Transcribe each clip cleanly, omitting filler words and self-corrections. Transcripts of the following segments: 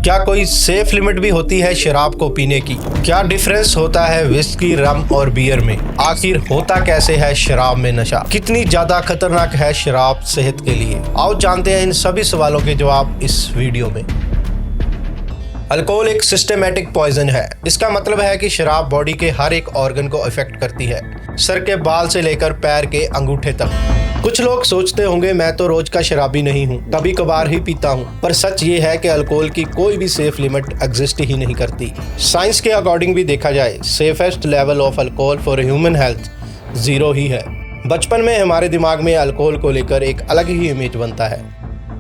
क्या कोई safe limit भी होती है शराब को पीने की? क्या डिफरेंस होता है विस्की, रम और बियर में? आखिर होता कैसे है शराब में नशा? कितनी ज्यादा खतरनाक है शराब सेहत के लिए? आओ जानते हैं इन सभी सवालों के जवाब इस वीडियो में। अल्कोहल एक सिस्टमैटिक पॉइजन है। इसका मतलब है कि शराब बॉडी के हर एक ऑर्गन को इफेक्ट करती है, सर के बाल से लेकर पैर के अंगूठे तक। कुछ लोग सोचते होंगे मैं तो रोज का शराबी नहीं हूँ, कभी कभार ही पीता हूँ, पर सच ये है कि अल्कोहल की कोई भी सेफ लिमिट एग्जिस्ट ही नहीं करती। साइंस के अकॉर्डिंग भी देखा जाए, safest level of alcohol for human health 0 ही है। बचपन में हमारे दिमाग में अल्कोहल को लेकर एक अलग ही इमेज बनता है।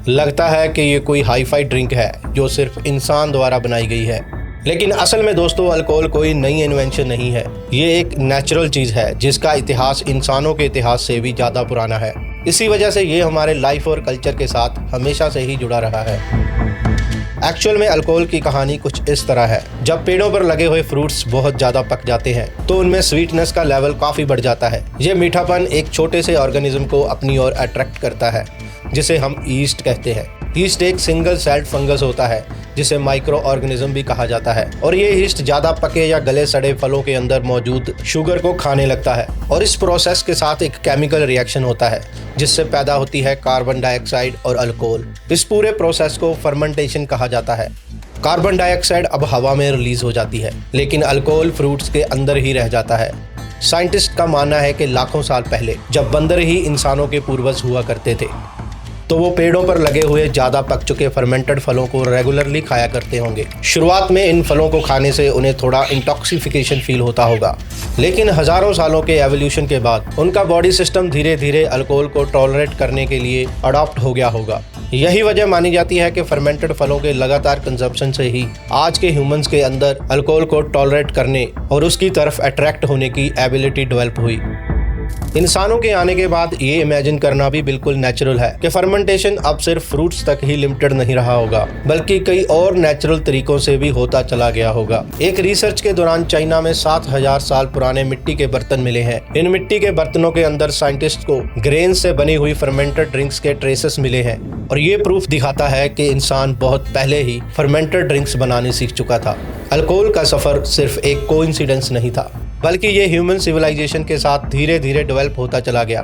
लगता है कि ये कोई हाई फाई ड्रिंक है जो सिर्फ इंसान द्वारा बनाई गई है, लेकिन असल में दोस्तों अल्कोहल कोई नई इन्वेंशन नहीं है। ये एक नेचुरल चीज़ है जिसका इतिहास इंसानों के इतिहास से भी ज़्यादा पुराना है। इसी वजह से ये हमारे लाइफ और कल्चर के साथ हमेशा से ही जुड़ा रहा है। एक्चुअल में अल्कोहल की कहानी कुछ इस तरह है। जब पेड़ों पर लगे हुए फ्रूट्स बहुत ज़्यादा पक जाते हैं तो उनमें स्वीटनेस का लेवल काफ़ी बढ़ जाता है। ये मीठापन एक छोटे से ऑर्गेनिज्म को अपनी ओर अट्रैक्ट करता है, जिसे हम ईस्ट कहते हैं। ईस्ट एक सिंगल सेल्ड फंगस होता है जिसे माइक्रो ऑर्गेनिज्म भी कहा जाता है, और ये ईस्ट ज़्यादा पके या गले सड़े फलों के अंदर मौजूद शुगर को खाने लगता है, और इस प्रोसेस के साथ एक केमिकल रिएक्शन होता है जिससे पैदा होती है कार्बन डाइऑक्साइड और अल्कोहल। इस पूरे प्रोसेस को फर्मेंटेशन कहा जाता है। कार्बन डाइऑक्साइड अब हवा में रिलीज हो जाती है, लेकिन अल्कोहल फ्रूट्स के अंदर ही रह जाता है। साइंटिस्ट का मानना है कि लाखों साल पहले जब बंदर ही इंसानों के पूर्वज हुआ करते थे तो वो पेड़ों पर लगे हुए ज़्यादा पक चुके फर्मेंटेड फलों को रेगुलरली खाया करते होंगे। शुरुआत में इन फलों को खाने से उन्हें थोड़ा इंटॉक्सिफिकेशन फील होता होगा, लेकिन हज़ारों सालों के एवोल्यूशन के बाद उनका बॉडी सिस्टम धीरे धीरे अल्कोहल को टॉलरेट करने के लिए अडॉप्ट हो गया होगा। यही वजह मानी जाती है कि फर्मेंटेड फलों के लगातार कंजप्शन से ही आज के ह्यूमंस के अंदर अल्कोहल को टॉलरेट करने और उसकी तरफ अट्रैक्ट होने की एबिलिटी डेवलप हुई। इंसानों के आने के बाद ये इमेजिन करना भी बिल्कुल नेचुरल है कि फर्मेंटेशन अब सिर्फ फ्रूट्स तक ही लिमिटेड नहीं रहा होगा, बल्कि कई और नेचुरल तरीकों से भी होता चला गया होगा। एक रिसर्च के दौरान चाइना में 7000 साल पुराने मिट्टी के बर्तन मिले हैं। इन मिट्टी के बर्तनों के अंदर साइंटिस्ट को ग्रेन से बनी हुई फर्मेंटेड ड्रिंक्स के ट्रेसेस मिले हैं, और ये प्रूफ दिखाता है कि इंसान बहुत पहले ही फर्मेंटेड ड्रिंक्स बनाने सीख चुका था। अल्कोहल का सफर सिर्फ एक कोइंसिडेंस नहीं था, बल्कि ये ह्यूमन सिविलाइजेशन के साथ धीरे धीरे डेवलप होता चला गया।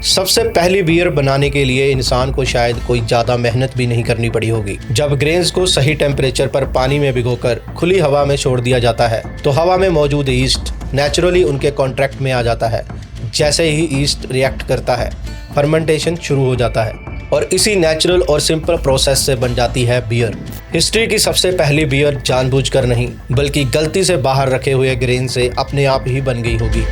सबसे पहली बियर बनाने के लिए इंसान को शायद कोई ज़्यादा मेहनत भी नहीं करनी पड़ी होगी। जब ग्रेन्स को सही टेम्परेचर पर पानी में भिगोकर खुली हवा में छोड़ दिया जाता है तो हवा में मौजूद ईस्ट नेचुरली उनके कॉन्ट्रैक्ट में आ जाता है। जैसे ही ईस्ट रिएक्ट करता है, फर्मेंटेशन शुरू हो जाता है, और इसी नेचुरल और सिंपल प्रोसेस से बन जाती है बियर। हिस्ट्री की सबसे पहली बियर जानबूझकर नहीं, बल्कि गलती से बाहर रखे हुए ग्रेन से अपने आप ही बन गई होगी।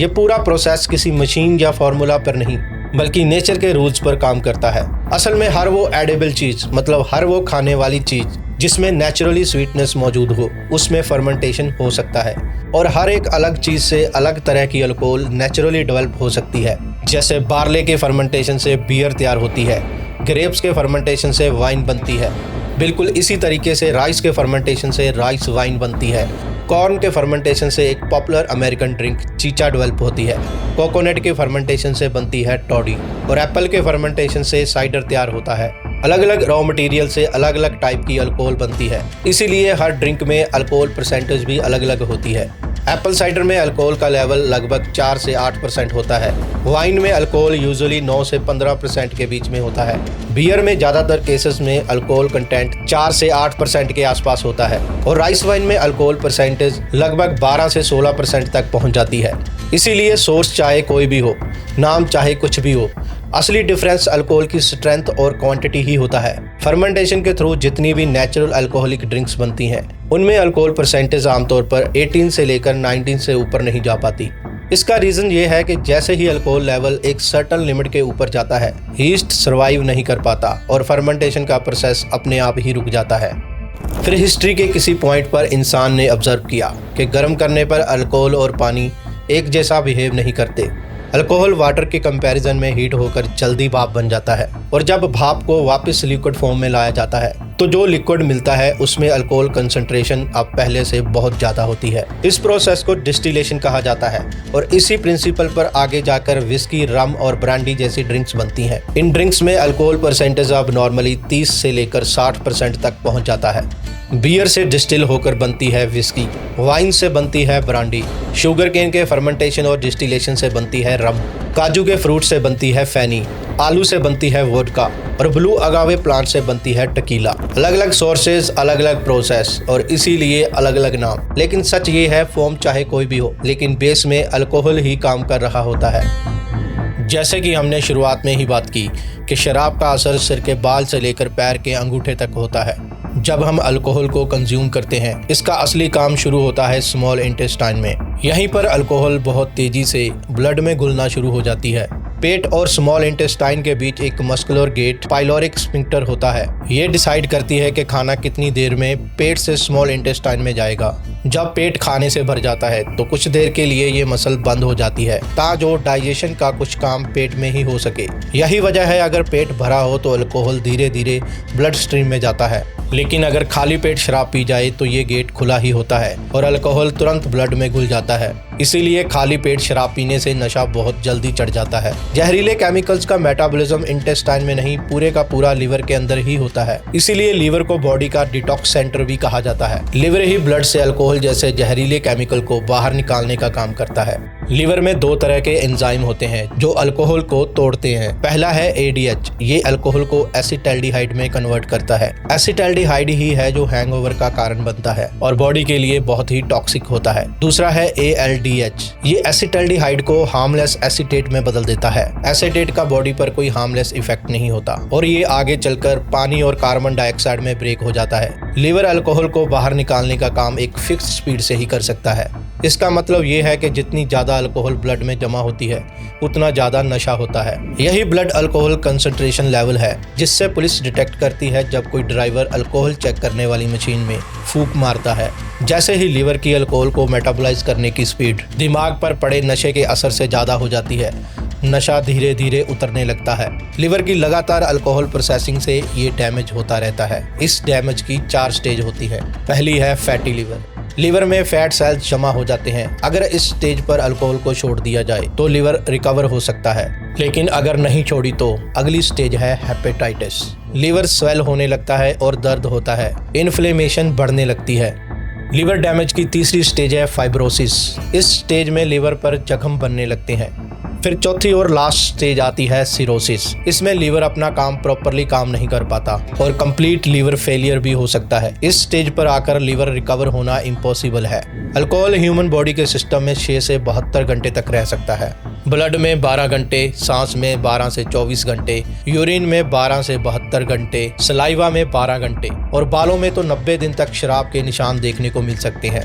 ये पूरा प्रोसेस किसी मशीन या फॉर्मूला पर नहीं, बल्कि नेचर के रूल्स पर काम करता है। असल में हर वो एडिबल चीज़, मतलब हर वो खाने वाली चीज़ जिसमें नेचुरली स्वीटनेस मौजूद हो, उसमें फर्मेंटेशन हो सकता है, और हर एक अलग चीज़ से अलग तरह की अल्कोहल नेचुरली डेवलप हो सकती है। जैसे बार्ले के फर्मेंटेशन से बियर तैयार होती है, ग्रेप्स के फर्मेंटेशन से वाइन बनती है, बिल्कुल इसी तरीके से राइस के फर्मेंटेशन से राइस वाइन बनती है। कॉर्न के फर्मेंटेशन से एक पॉपुलर अमेरिकन ड्रिंक चीचा डेवलप होती है। कोकोनट के फर्मेंटेशन से बनती है टॉडी, और एप्पल के फर्मेंटेशन से साइडर तैयार होता है। अलग अलग रॉ मटेरियल से अलग अलग टाइप की अल्कोहल बनती है, इसीलिए हर ड्रिंक में अल्कोहल परसेंटेज भी अलग अलग होती है। एप्पल साइडर में अल्कोहल का लेवल लगभग 4 से 8% होता है। वाइन में अल्कोहल यूजुअली 9 से 15% के बीच में होता है। बियर में ज़्यादातर केसेस में अल्कोहल कंटेंट 4 से 8% के आसपास होता है, और राइस वाइन में अल्कोहल परसेंटेज लगभग 12 से 16% तक पहुंच जाती है। इसीलिए सोर्स चाहे कोई भी हो, नाम चाहे कुछ भी हो, असली डिफरेंस अल्कोहल की स्ट्रेंथ और क्वांटिटी ही होता है। फर्मेंटेशन के थ्रू जितनी भी नेचुरल अल्कोहलिक ड्रिंक्स बनती हैं, उनमें अल्कोहल परसेंटेज आमतौर पर 18 से लेकर 19 से ऊपर नहीं जा पाती। इसका रीज़न ये है कि जैसे ही अल्कोहल लेवल एक सर्टन लिमिट के ऊपर जाता है, ईस्ट सर्वाइव नहीं कर पाता और फर्मेंटेशन का प्रोसेस अपने आप ही रुक जाता है। फिर हिस्ट्री के किसी पॉइंट पर इंसान ने ऑब्जर्व किया कि गर्म करने पर अल्कोहल और पानी एक जैसा बिहेव नहीं करते। अल्कोहल वाटर के कंपैरिजन में हीट होकर जल्दी भाप बन जाता है, और जब भाप को वापस लिक्विड फॉर्म में लाया जाता है तो जो लिक्विड मिलता है उसमें अल्कोहल कंसंट्रेशन अब पहले से बहुत ज़्यादा होती है। इस प्रोसेस को डिस्टिलेशन कहा जाता है और इसी प्रिंसिपल पर आगे जाकर विस्की, रम और ब्रांडी जैसी ड्रिंक्स बनती हैं। इन ड्रिंक्स में अल्कोहल परसेंटेज अब नॉर्मली 30 से लेकर 60% तक पहुंच जाता है। बियर से डिस्टिल होकर बनती है विस्की, वाइन से बनती है ब्रांडी, शुगर केन के फर्मेंटेशन और डिस्टिलेशन से बनती है रम, काजू के फ्रूट से बनती है फैनी, आलू से बनती है वोडका और ब्लू अगावे प्लांट से बनती है टकीला। अलग अलग सोर्सेज, अलग अलग प्रोसेस और इसीलिए अलग अलग नाम। लेकिन सच ये है, फॉर्म चाहे कोई भी हो, लेकिन बेस में अल्कोहल ही काम कर रहा होता है। जैसे कि हमने शुरुआत में ही बात की कि शराब का असर सिर के बाल से लेकर पैर के अंगूठे तक होता है। जब हम अल्कोहल को कंज्यूम करते हैं, इसका असली काम शुरू होता है स्मॉल इंटेस्टाइन में। यहीं पर अल्कोहल बहुत तेजी से ब्लड में घुलना शुरू हो जाती है। पेट और स्मॉल इंटेस्टाइन के बीच एक मस्कुलर गेट पाइलोरिक स्फिंक्टर होता है। ये डिसाइड करती है कि खाना कितनी देर में पेट से स्मॉल इंटेस्टाइन में जाएगा। जब पेट खाने से भर जाता है तो कुछ देर के लिए ये मसल बंद हो जाती है ताकि डाइजेशन का कुछ काम पेट में ही हो सके। यही वजह है अगर पेट भरा हो तो अल्कोहल धीरे धीरे ब्लड स्ट्रीम में जाता है, लेकिन अगर खाली पेट शराब पी जाए तो ये गेट खुला ही होता है और अल्कोहल तुरंत ब्लड में घुल जाता है। इसीलिए खाली पेट शराब पीने से नशा बहुत जल्दी चढ़ जाता है। जहरीले केमिकल्स का मेटाबॉलिज्म इंटेस्टाइन में नहीं, पूरे का पूरा लिवर के अंदर ही होता है। इसीलिए लिवर को बॉडी का डिटॉक्स सेंटर भी कहा जाता है। लिवर ही ब्लड से अल्कोहल जैसे जहरीले केमिकल को बाहर निकालने का काम करता है। लिवर में दो तरह के एंजाइम होते हैं जो अल्कोहल को तोड़ते हैं। पहला है ADH, ये अल्कोहल को एसिटाल्डिहाइड में कन्वर्ट करता है। एसिटाल्डिहाइड ही है जो हैंगओवर का कारण बनता है और बॉडी के लिए बहुत ही टॉक्सिक होता है। दूसरा है ALDH, ये एसिटाल्डिहाइड को हार्मलेस एसीटेट में बदल देता है। एसीटेट का बॉडी पर कोई हार्मलेस इफेक्ट नहीं होता और ये आगे चलकर पानी और कार्बन डाइऑक्साइड में ब्रेक हो जाता है। लिवर अल्कोहल को बाहर निकालने का काम एक फिक्स स्पीड से ही कर सकता है। इसका मतलब ये है कि जितनी ज्यादा अल्कोहल ब्लड में जमा होती है उतना ज्यादा नशा होता है। यही ब्लड अल्कोहल कंसंट्रेशन लेवल है जिससे पुलिस डिटेक्ट करती है जब कोई ड्राइवर अल्कोहल चेक करने वाली मशीन में फूंक मारता है। जैसे ही लीवर की अल्कोहल को मेटाबॉलाइज करने की स्पीड दिमाग पर पड़े नशे के असर से ज्यादा हो जाती है, नशा धीरे धीरे उतरने लगता है। लिवर की लगातार अल्कोहल प्रोसेसिंग से ये डैमेज होता रहता है। इस डैमेज की 4 स्टेज होती है। पहली है फैटी लिवर। लिवर में फैट सेल्स जमा हो जाते हैं। अगर इस स्टेज पर अल्कोहल को छोड़ दिया जाए तो लिवर रिकवर हो सकता है, लेकिन अगर नहीं छोड़ी तो अगली स्टेज है हेपेटाइटिस। लिवर स्वेल होने लगता है और दर्द होता है, इन्फ्लेमेशन बढ़ने लगती है। लिवर डैमेज की तीसरी स्टेज है फाइब्रोसिस। इस स्टेज में लिवर पर जख्म बनने लगते हैं। फिर चौथी और लास्ट स्टेज आती है सिरोसिस। इसमें लीवर अपना काम प्रॉपरली काम नहीं कर पाता और कंप्लीट लीवर फेलियर भी हो सकता है। इस स्टेज पर आकर लीवर रिकवर होना इम्पॉसिबल है। अल्कोहल ह्यूमन बॉडी के सिस्टम में 6 से 72 घंटे तक रह सकता है। ब्लड में 12 घंटे, सांस में 12 से 24 घंटे, यूरिन में 12 से 72 घंटे, सलाइवा में 12 घंटे और बालों में तो 90 दिन तक शराब के निशान देखने को मिल सकते हैं।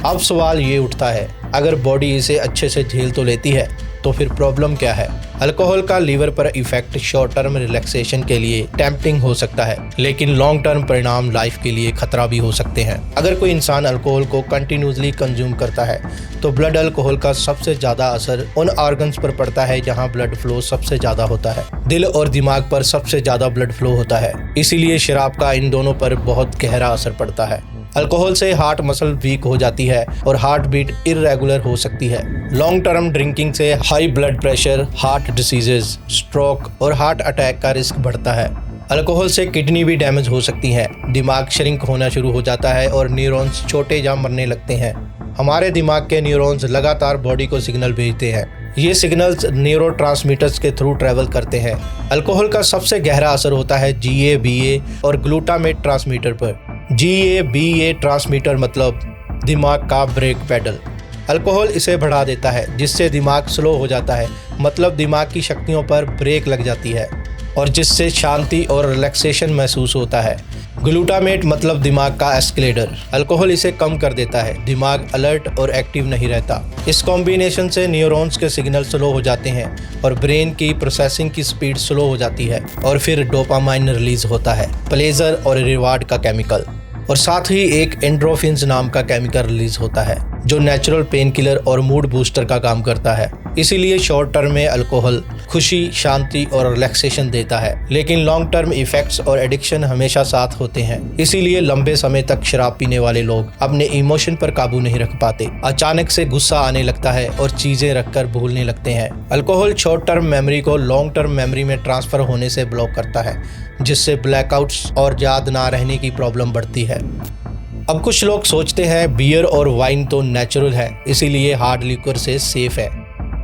अब सवाल ये उठता है, अगर बॉडी इसे अच्छे से झेल तो लेती है तो फिर प्रॉब्लम क्या है? अल्कोहल का लीवर पर इफेक्ट शॉर्ट टर्म रिलैक्सेशन के लिए टेम्पटिंग हो सकता है, लेकिन लॉन्ग टर्म परिणाम लाइफ के लिए खतरा भी हो सकते हैं। अगर कोई इंसान अल्कोहल को कंटिन्यूसली कंज्यूम करता है तो ब्लड अल्कोहल का सबसे ज्यादा असर उन ऑर्गन्स पर पड़ता है जहां ब्लड फ्लो सबसे ज्यादा होता है। दिल और दिमाग पर सबसे ज्यादा ब्लड फ्लो होता है, इसीलिए शराब का इन दोनों पर बहुत गहरा असर पड़ता है। अल्कोहल से हार्ट मसल वीक हो जाती है और हार्ट बीट इरेगुलर हो सकती है। लॉन्ग टर्म ड्रिंकिंग से high blood pressure, heart diseases, stroke और हार्ट अटैक का रिस्क बढ़ता है। अल्कोहल से किडनी भी डैमेज हो सकती है, दिमाग श्रिंक होना शुरू हो जाता है और न्यूरॉन्स छोटे या मरने लगते हैं। हमारे दिमाग के न्यूरॉन्स लगातार बॉडी को सिग्नल भेजते हैं। ये सिग्नल्स न्यूरोट्रांसमीटर्स के थ्रू ट्रैवल करते हैं। अल्कोहल का सबसे गहरा असर होता है GABA और ग्लूटामेट ट्रांसमीटर पर। GABA ट्रांसमीटर मतलब दिमाग का ब्रेक पेडल। अल्कोहल इसे बढ़ा देता है जिससे दिमाग स्लो हो जाता है, मतलब दिमाग की शक्तियों पर ब्रेक लग जाती है और जिससे शांति और रिलैक्सेशन महसूस होता है। ग्लूटामेट मतलब दिमाग का एस्केलेटर। अल्कोहल इसे कम कर देता है, दिमाग अलर्ट और एक्टिव नहीं रहता। इस कॉम्बिनेशन से न्यूरॉन्स के सिग्नल स्लो हो जाते हैं और ब्रेन की प्रोसेसिंग की स्पीड स्लो हो जाती है और फिर डोपामाइन रिलीज होता है, प्लेजर और रिवार्ड का केमिकल। और साथ ही एक एंडोर्फिन्स नाम का केमिकल रिलीज होता है जो नेचुरल पेन किलर और मूड बूस्टर का काम करता है। इसीलिए शॉर्ट टर्म में अल्कोहल खुशी, शांति और रिलैक्सेशन देता है, लेकिन लॉन्ग टर्म इफेक्ट्स और एडिक्शन हमेशा साथ होते हैं। इसीलिए लंबे समय तक शराब पीने वाले लोग अपने इमोशन पर काबू नहीं रख पाते। अचानक से गुस्सा आने लगता है और चीजें रखकर भूलने लगते हैं। अल्कोहल शॉर्ट टर्म मेमोरी को लॉन्ग टर्म मेमोरी में ट्रांसफर होने से ब्लॉक करता है, जिससे ब्लैकआउट्स और याद ना रहने की प्रॉब्लम बढ़ती है। अब कुछ लोग सोचते हैं बियर और वाइन तो नेचुरल है, इसीलिए हार्ड लिक्वर से सेफ है,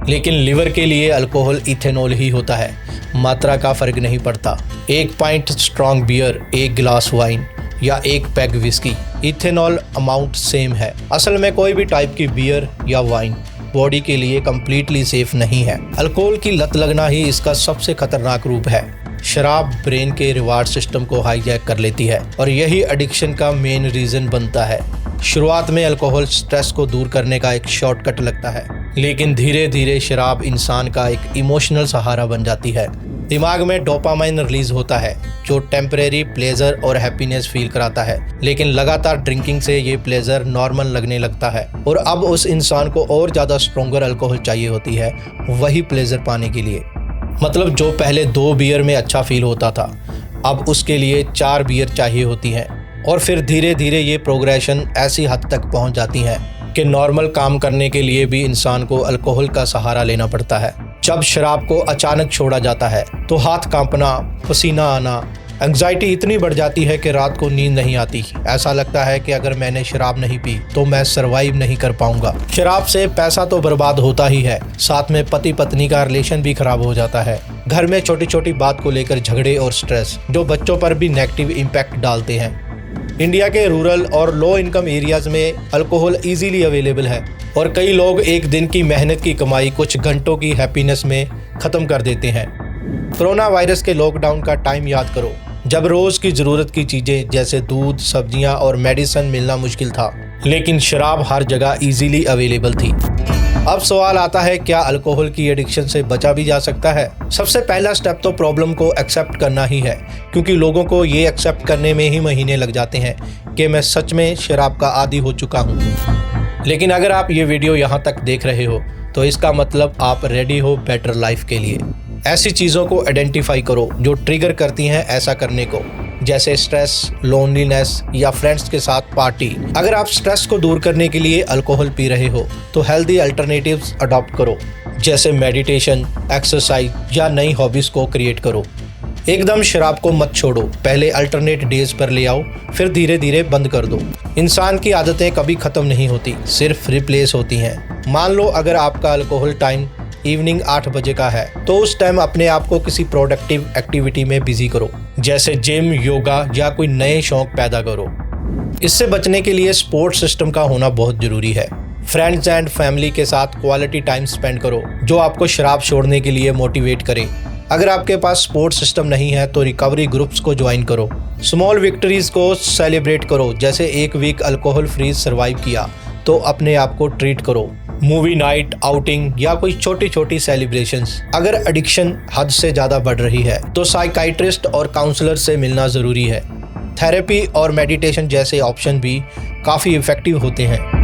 लेकिन लिवर के लिए अल्कोहल इथेनॉल ही होता है, मात्रा का फर्क नहीं पड़ता। 1 पॉइंट स्ट्रॉन्ग बियर, 1 गिलास वाइन या 1 peg whisky, ethanol amount same है। असल में कोई भी टाइप की बियर या वाइन बॉडी के लिए कंप्लीटली सेफ नहीं है। अल्कोहल की लत लगना ही इसका सबसे खतरनाक रूप है। शराब ब्रेन के रिवार्ड सिस्टम को हाईजैक कर लेती है और यही एडिक्शन का मेन रीजन बनता है। शुरुआत में अल्कोहल स्ट्रेस को दूर करने का एक शॉर्टकट लगता है, लेकिन धीरे धीरे शराब इंसान का एक इमोशनल सहारा बन जाती है। दिमाग में डोपामाइन रिलीज होता है जो टेम्परेरी प्लेजर और हैप्पीनेस फील कराता है, लेकिन लगातार ड्रिंकिंग से ये प्लेजर नॉर्मल लगने लगता है और अब उस इंसान को और ज़्यादा स्ट्रॉन्गर अल्कोहल चाहिए होती है वही प्लेजर पाने के लिए। मतलब जो पहले 2 बियर में अच्छा फील होता था, अब उसके लिए 4 बियर चाहिए होती हैं और फिर धीरे धीरे ये प्रोग्रेशन ऐसी हद तक पहुंच जाती है कि नॉर्मल काम करने के लिए भी इंसान को अल्कोहल का सहारा लेना पड़ता है। जब शराब को अचानक छोड़ा जाता है तो हाथ कांपना, पसीना आना, एंग्जाइटी इतनी बढ़ जाती है कि रात को नींद नहीं आती। ऐसा लगता है कि अगर मैंने शराब नहीं पी तो मैं सरवाइव नहीं कर पाऊंगा। शराब से पैसा तो बर्बाद होता ही है, साथ में पति पत्नी का रिलेशन भी खराब हो जाता है। घर में छोटी छोटी बात को लेकर झगड़े और स्ट्रेस जो बच्चों पर भी नेगेटिव इम्पैक्ट डालते हैं। इंडिया के रूरल और लो इनकम एरियाज में अल्कोहल इजीली अवेलेबल है और कई लोग एक दिन की मेहनत की कमाई कुछ घंटों की हैप्पीनेस में ख़त्म कर देते हैं। कोरोना वायरस के लॉकडाउन का टाइम याद करो, जब रोज़ की ज़रूरत की चीज़ें जैसे दूध, सब्जियां और मेडिसिन मिलना मुश्किल था, लेकिन शराब हर जगह इजीली अवेलेबल थी। अब सवाल आता है, क्या अल्कोहल की एडिक्शन से बचा भी जा सकता है? सबसे पहला स्टेप तो प्रॉब्लम को एक्सेप्ट करना ही है, क्योंकि लोगों को ये एक्सेप्ट करने में ही महीने लग जाते हैं कि मैं सच में शराब का आदी हो चुका हूँ। लेकिन अगर आप ये वीडियो यहाँ तक देख रहे हो तो इसका मतलब आप रेडी हो बेटर लाइफ के लिए। ऐसी चीज़ों को आइडेंटिफाई करो जो ट्रिगर करती हैं ऐसा करने को, जैसे स्ट्रेस, लोनलीनेस या फ्रेंड्स के साथ पार्टी। अगर आप स्ट्रेस को दूर करने के लिए अल्कोहल पी रहे हो तो हेल्दी अल्टरनेटिव्स अडॉप्ट करो, जैसे मेडिटेशन, एक्सरसाइज या नई हॉबीज़ को क्रिएट करो। एकदम शराब को मत छोड़ो, पहले अल्टरनेट डेज पर ले आओ, फिर धीरे धीरे बंद कर दो। इंसान की आदतें कभी ख़त्म नहीं होती, सिर्फ रिप्लेस होती हैं। मान लो अगर आपका अल्कोहल टाइम इवनिंग 8 बजे का है तो उस टाइम अपने आप को किसी प्रोडक्टिव एक्टिविटी में बिजी करो, जैसे जिम, योगा या कोई नए शौक पैदा करो। इससे बचने के लिए सपोर्ट सिस्टम का होना बहुत ज़रूरी है। फ्रेंड्स एंड फैमिली के साथ क्वालिटी टाइम स्पेंड करो जो आपको शराब छोड़ने के लिए मोटिवेट करे। अगर आपके पास सपोर्ट सिस्टम नहीं है तो रिकवरी ग्रुप्स को ज्वाइन करो। स्मॉल विक्ट्रीज को सेलिब्रेट करो, जैसे 1 वीक अल्कोहल फ्री सर्वाइव किया तो अपने आप को ट्रीट करो। मूवी नाइट, आउटिंग या कोई छोटी छोटी सेलिब्रेशंस। अगर एडिक्शन हद से ज़्यादा बढ़ रही है तो साइकाइट्रिस्ट और काउंसलर से मिलना ज़रूरी है। थेरेपी और मेडिटेशन जैसे ऑप्शन भी काफ़ी इफ़ेक्टिव होते हैं।